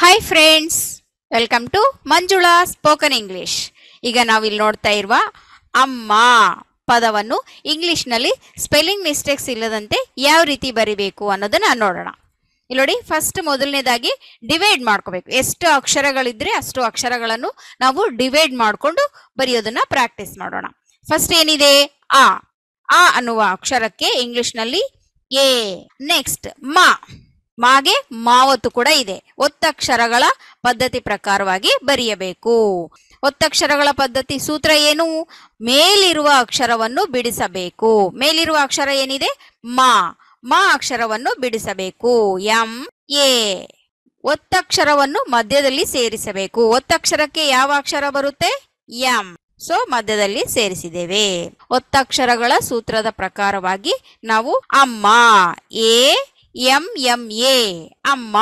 Hi friends, welcome to Manjula spoken English. ಈಗ ನಾವಿಲ್ಲಿ ನೋಡ್ತಾ ಇರುವ ಅಮ್ಮ ಪದವನ್ನು ಇಂಗ್ಲಿಷ್ನಲ್ಲಿ ಸ್ಪೆಲ್ಲಿಂಗ್ ಮಿಸ್ಟೇಕ್ಸ್ ಇಲ್ಲದಂತೆ ಯಾವ ರೀತಿ ಬರಿಬೇಕು ಅನ್ನೋದನ್ನ ನೋಡೋಣ. ಇಲ್ಲಿ ನೋಡಿ, ಫಸ್ಟ್ ಮೊದಲನೇದಾಗಿ ಡಿವೈಡ್ ಮಾಡ್ಕೋಬೇಕು. ಎಷ್ಟು ಅಕ್ಷರಗಳಿದ್ರೆ ಅಷ್ಟು ಅಕ್ಷರಗಳನ್ನು ನಾವು ಡಿವೈಡ್ ಮಾಡಿಕೊಂಡು ಬರೆಯೋದನ್ನ ಪ್ರಾಕ್ಟೀಸ್ ಮಾಡೋಣ. ಫಸ್ಟ್ ಏನಿದೆ? ಆ ಅನ್ನುವ ಅಕ್ಷರಕ್ಕೆ ಇಂಗ್ಲಿಷ್ನಲ್ಲಿ ಎ. ನೆಕ್ಸ್ಟ್ ಮಾಗೆ ಮಾವತ್ತು ಕೂಡ ಇದೆ. ಒತ್ತಕ್ಷರಗಳ ಪದ್ಧತಿ ಪ್ರಕಾರವಾಗಿ ಬರೆಯಬೇಕು. ಒತ್ತಕ್ಷರಗಳ ಪದ್ಧತಿ ಸೂತ್ರ ಏನು? ಮೇಲಿರುವ ಅಕ್ಷರವನ್ನು ಬಿಡಿಸಬೇಕು. ಮೇಲಿರುವ ಅಕ್ಷರ ಏನಿದೆ? ಮಾ ಅಕ್ಷರವನ್ನು ಬಿಡಿಸಬೇಕು. M A. ಒತ್ತಕ್ಷರವನ್ನು ಮಧ್ಯದಲ್ಲಿ ಸೇರಿಸಬೇಕು. ಒತ್ತಕ್ಷರಕ್ಕೆ ಯಾವ ಅಕ್ಷರ ಬರುತ್ತೆ? ಎಂ. ಸೊ ಮಧ್ಯದಲ್ಲಿ ಸೇರಿಸಿದ್ದೇವೆ. ಒತ್ತಕ್ಷರಗಳ ಸೂತ್ರದ ಪ್ರಕಾರವಾಗಿ ನಾವು ಅಮ್ಮ, ಎ ಎಂ ಎ, ಅಮ್ಮ.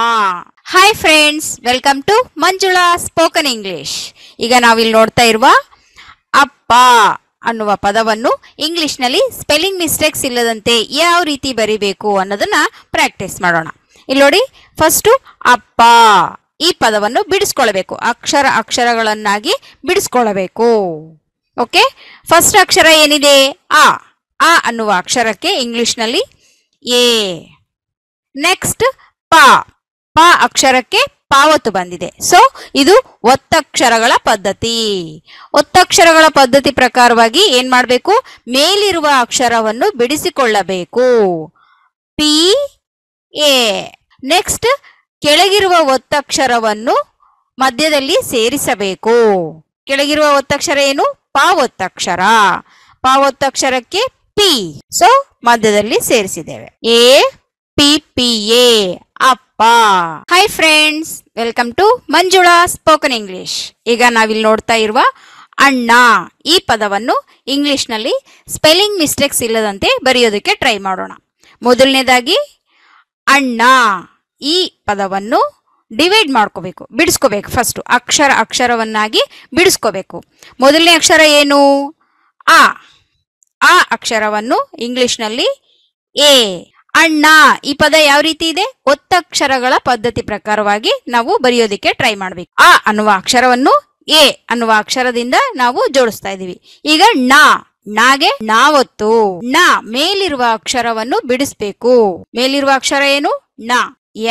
Hi friends, welcome to Manjula spoken English. ಈಗ ನಾವಿಲ್ಲಿ ನೋಡ್ತಾ ಇರುವ ಅಪ್ಪ ಅನ್ನುವ ಪದವನ್ನು ಇಂಗ್ಲಿಷ್ನಲ್ಲಿ ಸ್ಪೆಲ್ಲಿಂಗ್ ಮಿಸ್ಟೇಕ್ಸ್ ಇಲ್ಲದಂತೆ ಯಾವ ರೀತಿ ಬರಿಬೇಕು ಅನ್ನೋದನ್ನ ಪ್ರಾಕ್ಟೀಸ್ ಮಾಡೋಣ. ಇಲ್ಲಿ ನೋಡಿ, ಫಸ್ಟ್ ಅಪ್ಪ ಈ ಪದವನ್ನು ಬಿಡಿಸ್ಕೊಳ್ಬೇಕು. ಅಕ್ಷರಗಳನ್ನಾಗಿ ಬಿಡಿಸ್ಕೊಳ್ಬೇಕು. ಓಕೆ, ಫಸ್ಟ್ ಅಕ್ಷರ ಏನಿದೆ? ಆ ಅನ್ನುವ ಅಕ್ಷರಕ್ಕೆ ಇಂಗ್ಲಿಷ್ನಲ್ಲಿ ಎ. ನೆಕ್ಸ್ಟ್ ಪ ಅಕ್ಷರಕ್ಕೆ ಪಾವತ್ತು ಬಂದಿದೆ. ಸೊ ಇದು ಒತ್ತಕ್ಷರಗಳ ಪದ್ಧತಿ. ಒತ್ತಕ್ಷರಗಳ ಪದ್ಧತಿ ಪ್ರಕಾರವಾಗಿ ಏನ್ ಮಾಡಬೇಕು? ಮೇಲಿರುವ ಅಕ್ಷರವನ್ನು ಬಿಡಿಸಿಕೊಳ್ಳಬೇಕು. P A. ನೆಕ್ಸ್ಟ್ ಕೆಳಗಿರುವ ಒತ್ತಕ್ಷರವನ್ನು ಮಧ್ಯದಲ್ಲಿ ಸೇರಿಸಬೇಕು. ಕೆಳಗಿರುವ ಒತ್ತಕ್ಷರ ಏನು? ಪಾವೊತ್ತಕ್ಷರ. ಪಾವೊತ್ತಕ್ಷರಕ್ಕೆ ಪಿ. ಸೊ ಮಧ್ಯದಲ್ಲಿ ಸೇರಿಸಿದ್ದೇವೆ. ಎ ಪಿ ಎ, ಅಪ್ಪ. Hi friends, welcome to Manjula spoken English. ಈಗ ನಾವಿಲ್ಲಿ ನೋಡ್ತಾ ಇರುವ ಅಣ್ಣ ಈ ಪದವನ್ನು ಇಂಗ್ಲಿಷ್ನಲ್ಲಿ ಸ್ಪೆಲ್ಲಿಂಗ್ ಮಿಸ್ಟೇಕ್ಸ್ ಇಲ್ಲದಂತೆ ಬರೆಯೋದಕ್ಕೆ ಟ್ರೈ ಮಾಡೋಣ. ಮೊದಲನೇದಾಗಿ ಅಣ್ಣ ಈ ಪದವನ್ನು ಡಿವೈಡ್ ಮಾಡ್ಕೋಬೇಕು, ಬಿಡಿಸ್ಕೋಬೇಕು. ಫಸ್ಟ್ ಅಕ್ಷರವನ್ನಾಗಿ ಬಿಡಿಸ್ಕೋಬೇಕು. ಮೊದಲನೇ ಅಕ್ಷರ ಏನು? ಆ ಅಕ್ಷರವನ್ನು ಇಂಗ್ಲಿಷ್ನಲ್ಲಿ ಎ. ಅಣ್ಣ ಈ ಪದ ಯಾವ ರೀತಿ ಇದೆ? ಒತ್ತಕ್ಷರಗಳ ಪದ್ಧತಿ ಪ್ರಕಾರವಾಗಿ ನಾವು ಬರೆಯೋದಿಕ್ಕೆ ಟ್ರೈ ಮಾಡ್ಬೇಕು. ಆ ಅನ್ನುವ ಅಕ್ಷರವನ್ನು ಎ ಅನ್ನುವ ಅಕ್ಷರದಿಂದ ನಾವು ಜೋಡಿಸ್ತಾ ಇದೀವಿ. ಈಗ ನಾಗೆ ನಾವತ್ತು. ಮೇಲಿರುವ ಅಕ್ಷರವನ್ನು ಬಿಡಿಸ್ಬೇಕು. ಮೇಲಿರುವ ಅಕ್ಷರ ಏನು?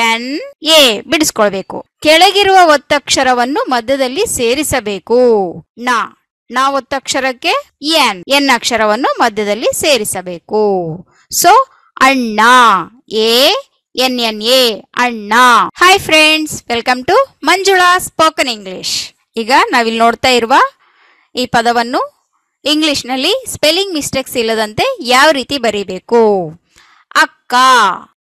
N A. ಬಿಡಿಸ್ಕೊಳ್ಬೇಕು. ಕೆಳಗಿರುವ ಒತ್ತಕ್ಷರವನ್ನು ಮಧ್ಯದಲ್ಲಿ ಸೇರಿಸಬೇಕು. ನಾ ಒತ್ತಕ್ಷರಕ್ಕೆ ಎನ್ ಅಕ್ಷರವನ್ನು ಮಧ್ಯದಲ್ಲಿ ಸೇರಿಸಬೇಕು. ಸೊ ಅಣ್ಣ, ಎ ಎನ್ ಎ, ಅಣ್ಣ. Hi friends, welcome to Manjula spoken English. ಈಗ ನಾವಿಲ್ಲಿ ನೋಡ್ತಾ ಇರುವ ಈ ಪದವನ್ನು ಇಂಗ್ಲಿಷ್ನಲ್ಲಿ ಸ್ಪೆಲ್ಲಿಂಗ್ ಮಿಸ್ಟೇಕ್ಸ್ ಇಲ್ಲದಂತೆ ಯಾವ ರೀತಿ ಬರೀಬೇಕು? ಅಕ್ಕ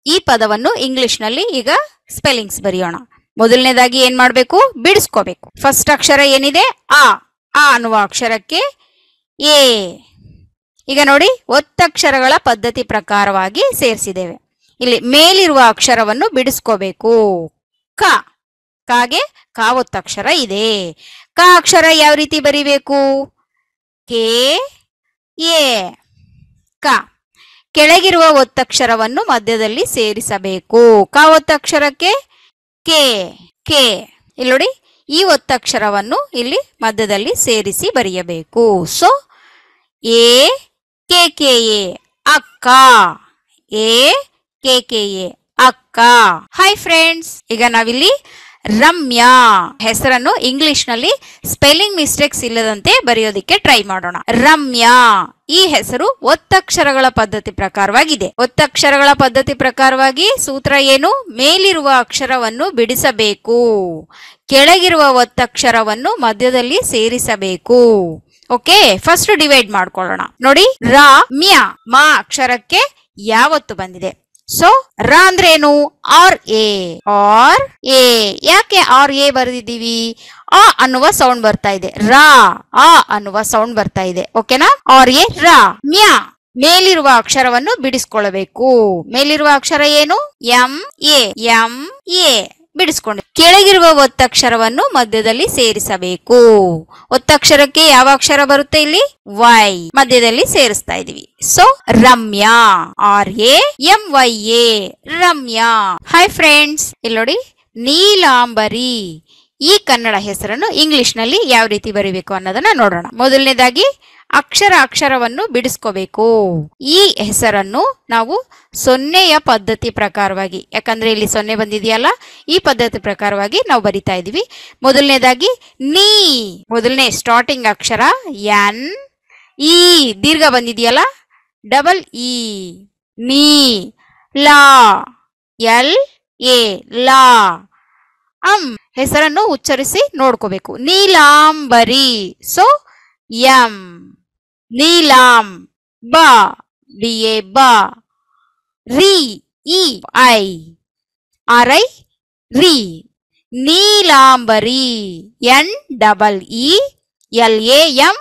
ಈ ಪದವನ್ನು ಇಂಗ್ಲಿಷ್ನಲ್ಲಿ ಈಗ ಸ್ಪೆಲ್ಲಿಂಗ್ಸ್ ಬರೆಯೋಣ. ಮೊದಲನೇದಾಗಿ ಏನ್ ಮಾಡ್ಬೇಕು? ಬಿಡಿಸ್ಕೋಬೇಕು. ಫಸ್ಟ್ ಅಕ್ಷರ ಏನಿದೆ? ಆ ಅನ್ನುವ ಅಕ್ಷರಕ್ಕೆ ಎ. ಈಗ ನೋಡಿ, ಒತ್ತಕ್ಷರಗಳ ಪದ್ಧತಿ ಪ್ರಕಾರವಾಗಿ ಸೇರಿಸಿದ್ದೇವೆ. ಇಲ್ಲಿ ಮೇಲಿರುವ ಅಕ್ಷರವನ್ನು ಬಿಡಿಸ್ಕೋಬೇಕು. ಕಾಗೆ ಕಾವೊತ್ತಕ್ಷರ ಇದೆ. ಕ ಅಕ್ಷರ ಯಾವ ರೀತಿ ಬರಿಬೇಕು? K A. ಕ. ಕೆಳಗಿರುವ ಒತ್ತಕ್ಷರವನ್ನು ಮಧ್ಯದಲ್ಲಿ ಸೇರಿಸಬೇಕು. ಕಾವೊತ್ತಕ್ಷರಕ್ಕೆ ಕೆ. ಇಲ್ಲಿ ನೋಡಿ, ಈ ಒತ್ತಕ್ಷರವನ್ನು ಇಲ್ಲಿ ಮಧ್ಯದಲ್ಲಿ ಸೇರಿಸಿ ಬರೆಯಬೇಕು. ಸೊ ಎ ಕೆ ಎ, ಅಕ್ಕ. ಎ ಕೆ ಎ, ಅಕ್ಕ. ಹಾಯ್ ಫ್ರೆಂಡ್ಸ್, ಈಗ ನಾವಿಲ್ಲಿ ರಮ್ಯಾ ಹೆಸರನ್ನು ಇಂಗ್ಲಿಷ್ನಲ್ಲಿ ಸ್ಪೆಲ್ಲಿಂಗ್ ಮಿಸ್ಟೇಕ್ಸ್ ಇಲ್ಲದಂತೆ ಬರೆಯೋದಿಕ್ಕೆ ಟ್ರೈ ಮಾಡೋಣ. ರಮ್ಯಾ ಈ ಹೆಸರು ಒತ್ತಕ್ಷರಗಳ ಪದ್ಧತಿ ಪ್ರಕಾರವಾಗಿದೆ. ಒತ್ತಕ್ಷರಗಳ ಪದ್ಧತಿ ಪ್ರಕಾರವಾಗಿ ಸೂತ್ರ ಏನು? ಮೇಲಿರುವ ಅಕ್ಷರವನ್ನು ಬಿಡಿಸಬೇಕು. ಕೆಳಗಿರುವ ಒತ್ತಕ್ಷರವನ್ನು ಮಧ್ಯದಲ್ಲಿ ಸೇರಿಸಬೇಕು. ಓಕೆ, ಫಸ್ಟ್ ಡಿವೈಡ್ ಮಾಡ್ಕೊಳ್ಳೋಣ. ನೋಡಿ, ಮಾ ಅಕ್ಷರಕ್ಕೆ ಯಾವತ್ತು ಬಂದಿದೆ. ಸೊ ಅಂದ್ರೆ ಏನು? R A. ಯಾಕೆ ಆರ್ ಎ ಬರೆದಿದ್ದೀವಿ? ಆ ಅನ್ನುವ ಸೌಂಡ್ ಬರ್ತಾ ಇದೆ. ಅನ್ನುವ ಸೌಂಡ್ ಬರ್ತಾ ಇದೆ. ಓಕೆನಾ? ಆರ್ ಎ ಮೇಲಿರುವ ಅಕ್ಷರವನ್ನು ಬಿಡಿಸ್ಕೊಳ್ಳಬೇಕು. ಮೇಲಿರುವ ಅಕ್ಷರ ಏನು? M A. ಬಿಡಿಸ್ಕೊಂಡು ಕೆಳಗಿರುವ ಒತ್ತಕ್ಷರವನ್ನು ಮಧ್ಯದಲ್ಲಿ ಸೇರಿಸಬೇಕು. ಒತ್ತಕ್ಷರಕ್ಕೆ ಯಾವ ಅಕ್ಷರ ಬರುತ್ತೆ? ಇಲ್ಲಿ ವೈ. ಮಧ್ಯದಲ್ಲಿ ಸೇರಿಸ್ತಾ ಇದೀವಿ. So Ramya, RAMYA, Ramya. Hi friends, ಇಲ್ಲಿ ನೋಡಿ, ನೀಲಾಂಬರಿ. ಈ ಕನ್ನಡ ಹೆಸರನ್ನು ಇಂಗ್ಲಿಷ್ನಲ್ಲಿ ಯಾವ ರೀತಿ ಬರೀಬೇಕು ಅನ್ನೋದನ್ನ ನೋಡೋಣ. ಮೊದಲನೇದಾಗಿ ಅಕ್ಷರವನ್ನು ಬಿಡಿಸ್ಕೋಬೇಕು. ಈ ಹೆಸರನ್ನು ನಾವು ಸೊನ್ನೆಯ ಪದ್ಧತಿ ಪ್ರಕಾರವಾಗಿ, ಯಾಕಂದ್ರೆ ಇಲ್ಲಿ ಸೊನ್ನೆ ಬಂದಿದೆಯಲ್ಲ, ಈ ಪದ್ಧತಿ ಪ್ರಕಾರವಾಗಿ ನಾವು ಬರಿತಾ ಇದೀವಿ. ಮೊದಲನೇದಾಗಿ ನೀ, ಮೊದಲನೇ ಸ್ಟಾರ್ಟಿಂಗ್ ಅಕ್ಷರ ಎನ್. ಈ ದೀರ್ಘ ಬಂದಿದೆಯಲ್ಲ, ಡಬಲ್ ಇ, ನೀ. ಲಾ, ಎಲ್ ಎ, ಲಾ. ಹೆಸರನ್ನು ಉಚ್ಚರಿಸಿ ನೋಡ್ಕೋಬೇಕು. Neelambari, so M. ನೀಲಾಂ, ಬ, ಬಿ ಎ, ಬ. ರಿ, ಇ, ಐ, ಆರ್ ಐ, ರಿ. Neelambari, N double E, L A M,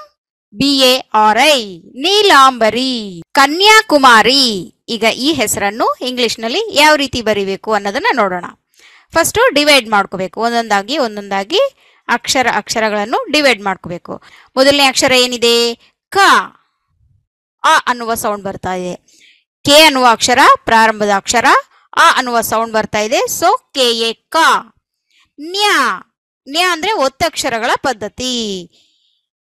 B A R I, Neelambari. Kanyakumari. ಈಗ ಈ ಹೆಸರನ್ನು ಇಂಗ್ಲಿಷ್ನಲ್ಲಿ ಯಾವ ರೀತಿ ಬರಿಬೇಕು ಅನ್ನೋದನ್ನ ನೋಡೋಣ. ಫಸ್ಟ್ ಡಿವೈಡ್ ಮಾಡ್ಕೋಬೇಕು. ಒಂದೊಂದಾಗಿ ಅಕ್ಷರಗಳನ್ನು ಡಿವೈಡ್ ಮಾಡ್ಕೋಬೇಕು. ಮೊದಲನೇ ಅಕ್ಷರ ಏನಿದೆ? ಕ. ಅ ಅನ್ನುವ ಸೌಂಡ್ ಬರ್ತಾ ಇದೆ. ಕೆ ಅನ್ನುವ ಅಕ್ಷರ ಪ್ರಾರಂಭದ ಅಕ್ಷರ. ಅ ಅನ್ನುವ ಸೌಂಡ್ ಬರ್ತಾ ಇದೆ. ಸೊ ಕೆ ಎ, ಕ. ನ್ಯಾ. ನ್ಯಾ ಅಂದ್ರೆ ಒತ್ತಕ್ಷರಗಳ ಪದ್ಧತಿ.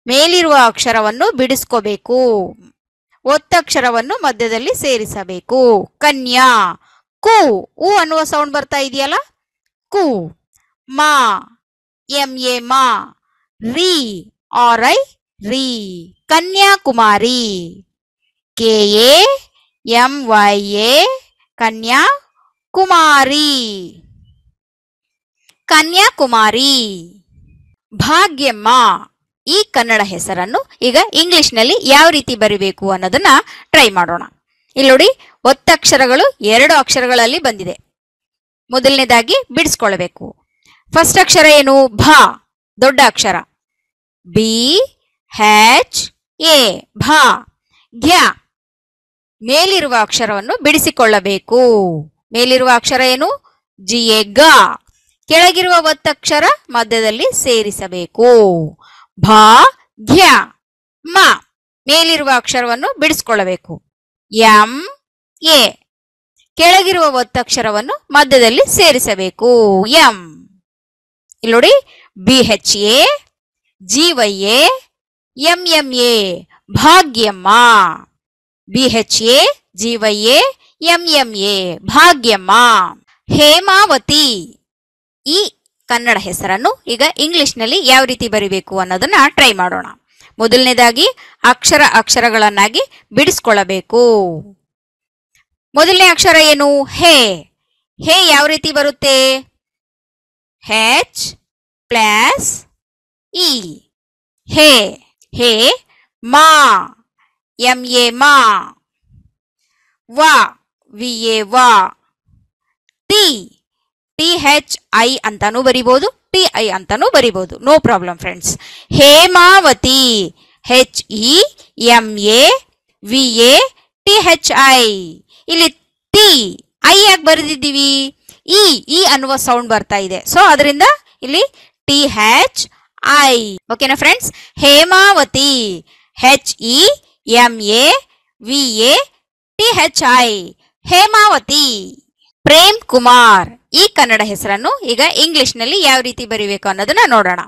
ಮೇಲಿರುವ ಅಕ್ಷರವನ್ನು ಬಿಡಿಸ್ಕೋಬೇಕು, ಒತ್ತಕ್ಷರವನ್ನು ಮಧ್ಯದಲ್ಲಿ ಸೇರಿಸಬೇಕು. ಕನ್ಯಾ. ಕು. ಉ ಅನ್ನುವ ಸೌಂಡ್ ಬರ್ತಾ ಇದೆಯಲ್ಲ, ಕು. ಮಾ, ಎಂ ಎ, ಮಾ. ರಿ, ಆರ್ ಐ, ರಿ. Kanyakumari. K A M Y A, Kanyakumari. Kanyakumari. Bhagyamma. ಈ ಕನ್ನಡ ಹೆಸರನ್ನು ಈಗ ಇಂಗ್ಲಿಷ್ನಲ್ಲಿ ಯಾವ ರೀತಿ ಬರಿಬೇಕು ಅನ್ನೋದನ್ನ ಟ್ರೈ ಮಾಡೋಣ. ಇಲ್ಲಿ ನೋಡಿ, ಒತ್ತಕ್ಷರಗಳು 2 ಅಕ್ಷರಗಳಲ್ಲಿ ಬಂದಿದೆ. ಮೊದಲನೇದಾಗಿ ಬಿಡಿಸ್ಕೊಳ್ಬೇಕು. ಫಸ್ಟ್ ಅಕ್ಷರ ಏನು? ಭ, ದೊಡ್ಡ ಅಕ್ಷರ. ಬಿ ಹೆಚ್ ಎ, ಭ. ಘ್ಯ. ಮೇಲಿರುವ ಅಕ್ಷರವನ್ನು ಬಿಡಿಸಿಕೊಳ್ಳಬೇಕು. ಮೇಲಿರುವ ಅಕ್ಷರ ಏನು? ಜಿ ಎ, ಗ. ಕೆಳಗಿರುವ ಒತ್ತಕ್ಷರ ಮಧ್ಯದಲ್ಲಿ ಸೇರಿಸಬೇಕು. ಭ, ಘ್ಯ, ಮ. ಮೇಲಿರುವ ಅಕ್ಷರವನ್ನು ಬಿಡಿಸ್ಕೊಳ್ಳಬೇಕು. M A. ಕೆಳಗಿರುವ ಒತ್ತಕ್ಷರವನ್ನು ಮಧ್ಯದಲ್ಲಿ ಸೇರಿಸಬೇಕು. ಎಂ. ಇಲ್ಲಿ ನೋಡಿ, B H A, G Y A, M M A, Bhagyamma. B H A, G Y A, M M A, Bhagyamma. Hemavathi. ಈ ಕನ್ನಡ ಹೆಸರನ್ನು ಈಗ ಇಂಗ್ಲಿಷ್ನಲ್ಲಿ ಯಾವ ರೀತಿ ಬರಿಬೇಕು ಅನ್ನೋದನ್ನ ಟ್ರೈ ಮಾಡೋಣ. ಮೊದಲನೇದಾಗಿ ಅಕ್ಷರಗಳನ್ನಾಗಿ ಬಿಡಿಸ್ಕೊಳ್ಳಬೇಕು. ಮೊದಲನೇ ಅಕ್ಷರ ಏನು? ಹೇ. ಹೇ ಯಾವ ರೀತಿ ಬರುತ್ತೆ? ಹೆಚ್ ಪ್ಲಸ್ ಇ, ಹೇ. ಹೇ. ಮಾ, ಎಂ ಎ, ಮಾ. ವಾ, ವಿ ಎ, ವಾ. ಟಿ, ಟಿ ಹೆಚ್ ಐ ಅಂತಾನೂ ಬರಿಬಹುದು, ಟಿ ಐ ಅಂತಾನೂ ಬರಿಬಹುದು. No problem friends. Hemavathi. H E M A V A T H I. ಇಲ್ಲಿ ಟಿ ಐ ಯಾಕೆ ಬರೆದಿದ್ದೀವಿ? ಇ ಅನ್ನುವ ಸೌಂಡ್ ಬರ್ತಾ ಇದೆ. ಸೊ ಅದರಿಂದ ಇಲ್ಲಿ ಟಿ ಹೆಚ್ ಐ. ಓಕೆನಾ friends? Hemavathi. H E M A V A T H I, Hemavathi. Prem Kumar. ಈ ಕನ್ನಡ ಹೆಸರನ್ನು ಈಗ ಇಂಗ್ಲಿಷ್ನಲ್ಲಿ ಯಾವ ರೀತಿ ಬರಿಬೇಕು ಅನ್ನೋದನ್ನ ನೋಡೋಣ.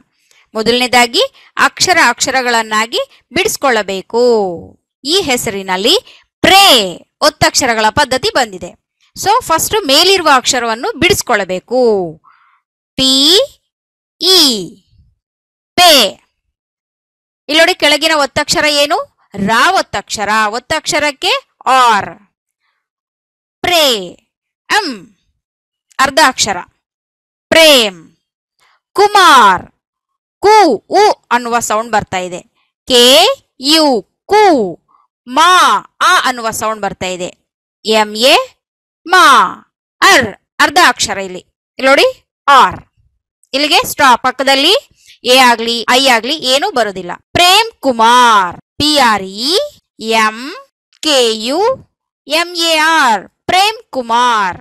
ಮೊದಲನೇದಾಗಿ ಅಕ್ಷರಗಳನ್ನಾಗಿ ಬಿಡಿಸ್ಕೊಳ್ಳಬೇಕು. ಈ ಹೆಸರಿನಲ್ಲಿ ಪ್ರೇ ಒತ್ತಕ್ಷರಗಳ ಪದ್ಧತಿ ಬಂದಿದೆ. ಸೊ ಫಸ್ಟ್ ಮೇಲಿರುವ ಅಕ್ಷರವನ್ನು ಬಿಡಿಸ್ಕೊಳ್ಳಬೇಕು. P E, pay. ಇಲ್ಲಿ ನೋಡಿ, ಕೆಳಗಿನ ಒತ್ತಕ್ಷರ ಏನು? ರಾ ಒತ್ತಕ್ಷರ. ಒತ್ತಕ್ಷರಕ್ಕೆ ಆರ್. ಪ್ರೇ. ಅರ್ಧ ಅಕ್ಷರ. ಪ್ರೇಮ್. ಕುಮಾರ್. ಕು, ಉ ಅನ್ನುವ ಸೌಂಡ್ ಬರ್ತಾ ಇದೆ. ಕೆ ಯು, ಕು. ಮಾ, ಆ ಅನ್ನುವ ಸೌಂಡ್ ಬರ್ತಾ ಇದೆ. ಎಂ ಎ, ಮಾ. ಅರ್ಧ ಅಕ್ಷರ. ಇಲ್ಲಿ ನೋಡಿ, ಆರ್. ಇಲ್ಲಿಗೆ ಸ್ಟಾಪ್. ಪಕ್ಕದಲ್ಲಿ ಎ ಆಗ್ಲಿ ಐ ಆಗ್ಲಿ ಏನೂ ಬರೋದಿಲ್ಲ. Prem Kumar. P R E M K U M A R, Prem Kumar.